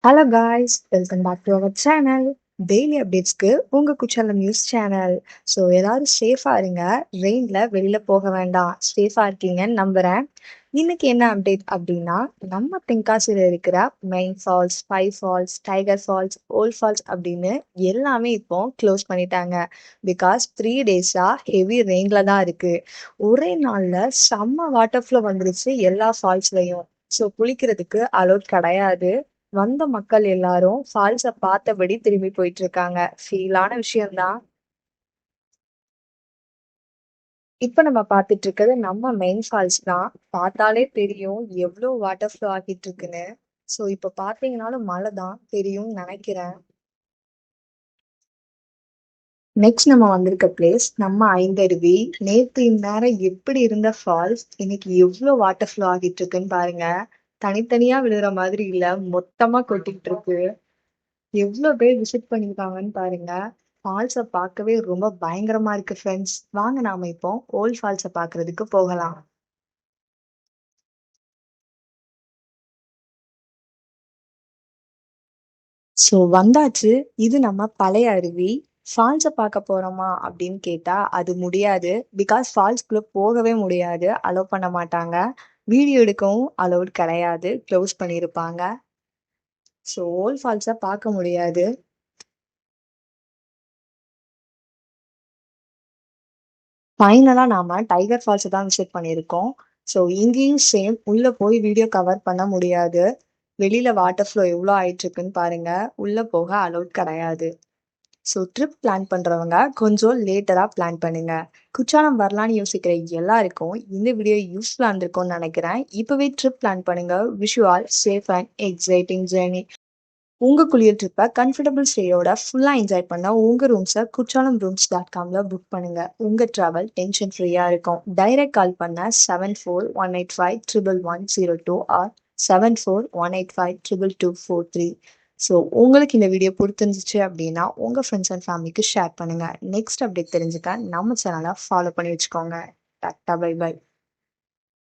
Hello guys, welcome back to our channel. Daily அப்டேட்ஸ்க்கு உங்க குச்சாலம் நியூஸ் சேனல். ஸோ எல்லாரும் சேஃபா இருங்க. ரெயின்ல வெளியில போக வேண்டாம். சேஃபா இருக்கீங்கன்னு நம்புறேன். இன்னைக்கு என்ன அப்டேட் அப்படின்னா, நம்ம தென்காசியில் இருக்கிற main falls, five falls, tiger falls, old falls அப்படின்னு எல்லாமே இப்போ க்ளோஸ் பண்ணிட்டாங்க. பிகாஸ் 3 டேஸா ஹெவி ரெயின்ல தான் இருக்கு. ஒரே நாள்ல செம்ம வாட்டர் ஃப்ளோ வந்துருச்சு எல்லா ஃபால்ஸ்லயும். ஸோ குளிக்கிறதுக்கு அலோட் கிடையாது. வந்த மக்கள் எல்லாரும் ஃபால்ஸ பார்த்தபடி திரும்பி போயிட்டு இருக்காங்க. ஃபீலான விஷயம்தான். இப்ப நம்ம பார்த்துட்டு இருக்கிறது நம்ம மெயின் ஃபால்ஸ் தான். பார்த்தாலே தெரியும் எவ்வளோ வாட்டர் ஃப்ளோ ஆகிட்டு இருக்குன்னு. ஸோ இப்ப பார்த்தீங்கன்னாலும் மழை தான் தெரியும்னு நினைக்கிறேன். நெக்ஸ்ட் நம்ம வந்திருக்க பிளேஸ் நம்ம ஐந்தருவி. நேத்து இந்நேரம் எப்படி இருந்த ஃபால்ஸ் இன்னைக்கு எவ்வளோ வாட்டர் ஃப்ளோ ஆகிட்டு இருக்குன்னு பாருங்க. தனித்தனியா விழுற மாதிரி இல்ல, மொத்தமா கொட்டிட்டு இருக்கு. எவ்வளோ பேர் விசிட் பண்ணியிருக்காங்கன்னு பாருங்க. ஃபால்ஸை பார்க்கவே ரொம்ப பயங்கரமா இருக்கு ஃப்ரெண்ட்ஸ். வாங்க நாம இப்போ ஓல்ட் ஃபால்ஸை பார்க்கறதுக்கு போகலாம். ஸோ வந்தாச்சு. இது நம்ம பழைய அருவி. ஃபால்ஸை பார்க்க போறோமா அப்படின்னு கேட்டா அது முடியாது. பிகாஸ் ஃபால்ஸ்குள்ள போகவே முடியாது, அலோவ் பண்ண மாட்டாங்க. வீடியோ எடுக்கவும் அலோட் கிடையாது, க்ளோஸ் பண்ணியிருப்பாங்க. ஸோ ஓல்ட் ஃபால்ஸை பார்க்க முடியாது. ஃபைனலா நாம டைகர் ஃபால்ஸ் தான் விசிட் பண்ணியிருக்கோம். ஸோ இங்கேயும் சேம், உள்ள போய் வீடியோ கவர் பண்ண முடியாது. வெளியில வாட்டர் ஃப்ளோ எவ்வளோ ஆயிட்டு இருக்குன்னு பாருங்க. உள்ள போக அலோட் கிடையாது. ஸோ ட்ரிப் பிளான் பண்றவங்க கொஞ்சம் லேட்டரா பிளான் பண்ணுங்க. குற்றாலம் வரலான்னு யோசிக்கிற எல்லாருக்கும் இந்த வீடியோ யூஸ்ஃபுல்லா இருந்திருக்கும்னு நினைக்கிறேன். இப்பவே ட்ரிப் பிளான் பண்ணுங்க. Wish you all safe and exciting journey. உங்க குளியல் ட்ரிப்பை கம்ஃபர்டபுள் ஸ்டேயோட ஃபுல்லாக என்ஜாய் பண்ண உங்கள் ரூம்ஸை kuchalamrooms.com புக் பண்ணுங்க. உங்கள் ட்ராவல் டென்ஷன் ஃப்ரீயாக இருக்கும். டைரக்ட் கால் பண்ண 7418511102 ஆர் 7418522243. ஸோ உங்களுக்கு இந்த வீடியோ பிடிச்சிருந்துச்சு அப்படின்னா உங்கள் ஃப்ரெண்ட்ஸ் அண்ட் ஃபேமிலிக்கு ஷேர் பண்ணுங்க. நெக்ஸ்ட் அப்டேட் தெரிஞ்சுக்க நம்ம சேனலை ஃபாலோ பண்ணி வச்சுக்கோங்க. Tata, bye by.